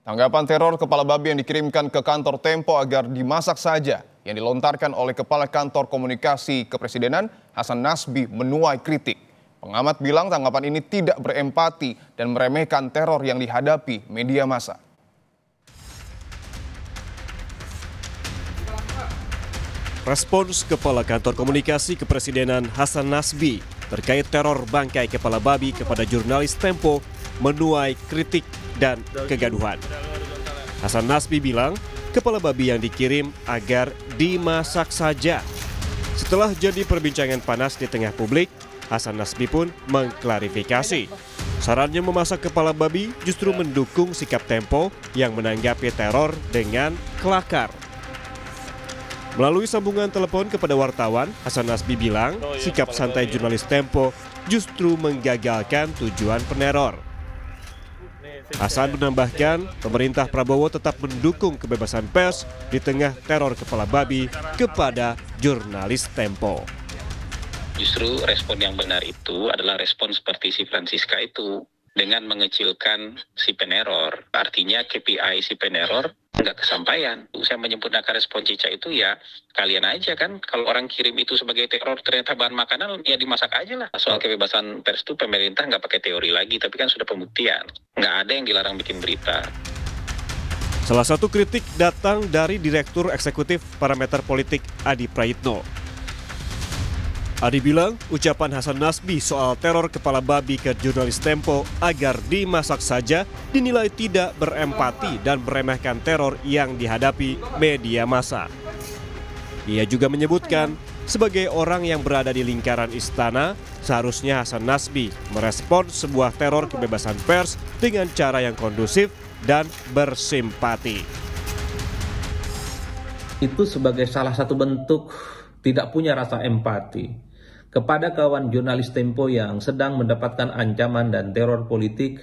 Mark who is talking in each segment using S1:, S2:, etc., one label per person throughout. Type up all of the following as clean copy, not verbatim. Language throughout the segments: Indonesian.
S1: Tanggapan teror kepala babi yang dikirimkan ke kantor Tempo agar dimasak saja yang dilontarkan oleh Kepala Kantor Komunikasi Kepresidenan Hasan Nasbi menuai kritik. Pengamat bilang tanggapan ini tidak berempati dan meremehkan teror yang dihadapi media massa.
S2: Respons Kepala Kantor Komunikasi Kepresidenan Hasan Nasbi terkait teror bangkai kepala babi kepada jurnalis Tempo menuai kritik dan kegaduhan. Hasan Nasbi bilang kepala babi yang dikirim agar dimasak saja. Setelah jadi perbincangan panas di tengah publik, Hasan Nasbi pun mengklarifikasi. Sarannya memasak kepala babi justru mendukung sikap Tempo yang menanggapi teror dengan kelakar. Melalui sambungan telepon kepada wartawan, Hasan Nasbi bilang sikap santai jurnalis Tempo justru menggagalkan tujuan peneror. Hasan menambahkan, pemerintah Prabowo tetap mendukung kebebasan pers di tengah teror kepala babi kepada jurnalis Tempo.
S3: Justru respon yang benar itu adalah respon seperti si Francisca itu, dengan mengecilkan si peneror. Artinya KPI si peneror nggak kesampaian. Saya menyempurnakan respon Cica itu ya kalian aja kan. Kalau orang kirim itu sebagai teror ternyata bahan makanan ya dimasak aja lah. Soal kebebasan pers itu pemerintah nggak pakai teori lagi, tapi kan sudah pembuktian. Nggak ada yang dilarang bikin berita.
S2: Salah satu kritik datang dari Direktur Eksekutif Parameter Politik Adi Praitno. Adi bilang ucapan Hasan Nasbi soal teror kepala babi ke jurnalis Tempo agar dimasak saja dinilai tidak berempati dan meremehkan teror yang dihadapi media massa. Ia juga menyebutkan sebagai orang yang berada di lingkaran istana, seharusnya Hasan Nasbi merespon sebuah teror kebebasan pers dengan cara yang kondusif dan bersimpati.
S4: Itu sebagai salah satu bentuk tidak punya rasa empati kepada kawan jurnalis Tempo yang sedang mendapatkan ancaman dan teror politik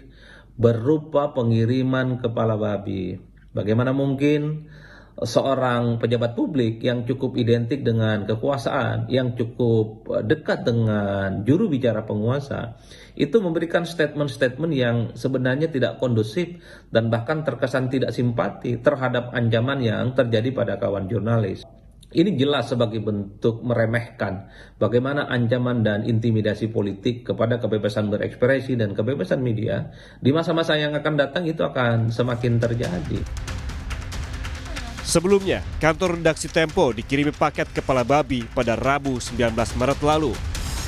S4: berupa pengiriman kepala babi. Bagaimana mungkin seorang pejabat publik yang cukup identik dengan kekuasaan, yang cukup dekat dengan juru bicara penguasa, itu memberikan statement-statement yang sebenarnya tidak kondusif dan bahkan terkesan tidak simpati terhadap ancaman yang terjadi pada kawan jurnalis. Ini jelas sebagai bentuk meremehkan bagaimana ancaman dan intimidasi politik kepada kebebasan berekspresi dan kebebasan media di masa-masa yang akan datang itu akan semakin terjadi.
S2: Sebelumnya, kantor redaksi Tempo dikirimi paket kepala babi pada Rabu 19 Maret lalu.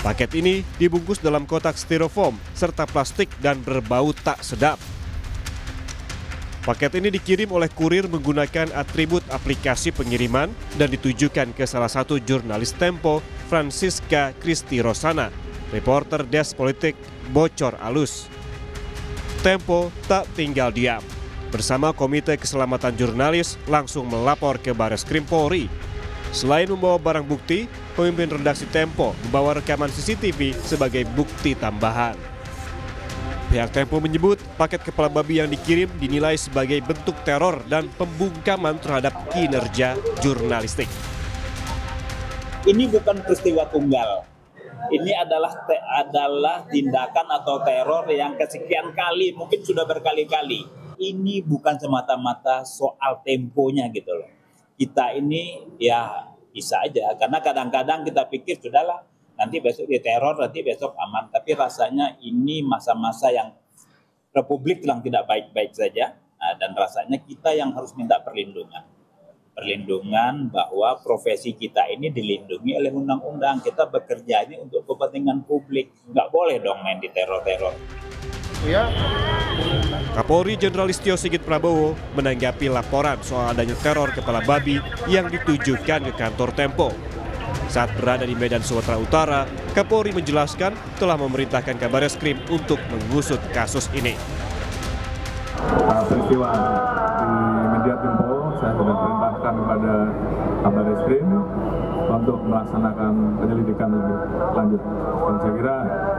S2: Paket ini dibungkus dalam kotak styrofoam serta plastik dan berbau tak sedap. Paket ini dikirim oleh kurir menggunakan atribut aplikasi pengiriman dan ditujukan ke salah satu jurnalis Tempo, Francisca Kristi Rosana, reporter Desk Politik bocor alus. Tempo tak tinggal diam. Bersama Komite Keselamatan Jurnalis langsung melapor ke Bareskrim Polri. Selain membawa barang bukti, pemimpin redaksi Tempo membawa rekaman CCTV sebagai bukti tambahan. Pihak Tempo menyebut paket kepala babi yang dikirim dinilai sebagai bentuk teror dan pembungkaman terhadap kinerja jurnalistik.
S5: Ini bukan peristiwa tunggal. Ini adalah tindakan atau teror yang kesekian kali, mungkin sudah berkali-kali. Ini bukan semata-mata soal temponya gitu loh. Kita ini ya bisa aja, karena kadang-kadang kita pikir sudahlah, nanti besok diteror, nanti besok aman. Tapi rasanya ini masa-masa yang Republik sedang tidak baik-baik saja. Dan rasanya kita yang harus minta perlindungan. Perlindungan bahwa profesi kita ini dilindungi oleh undang-undang. Kita bekerja ini untuk kepentingan publik. Nggak boleh dong main di teror-teror.
S2: Kapolri Jenderal Listio Sigit Prabowo menanggapi laporan soal adanya teror kepala babi yang ditujukan ke kantor Tempo. Saat berada di Medan, Sumatera Utara, Kapolri menjelaskan telah memerintahkan Kabareskrim untuk mengusut kasus ini.
S6: Peristiwa di media Tempo, saya sudah perintahkan kepada Kabareskrim untuk melaksanakan penyelidikan lebih lanjut. Dan saya kira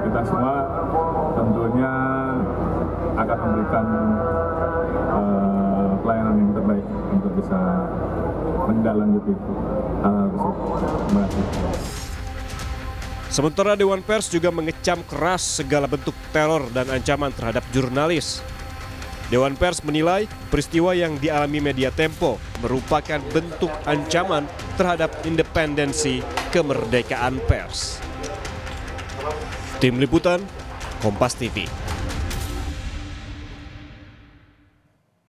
S6: kita semua tentunya akan memberikan pelayanan yang terbaik untuk bisa menindaklanjuti hal tersebut. Terima kasih.
S2: Sementara Dewan Pers juga mengecam keras segala bentuk teror dan ancaman terhadap jurnalis. Dewan Pers menilai peristiwa yang dialami media Tempo merupakan bentuk ancaman terhadap independensi kemerdekaan pers. Tim Liputan, Kompas TV.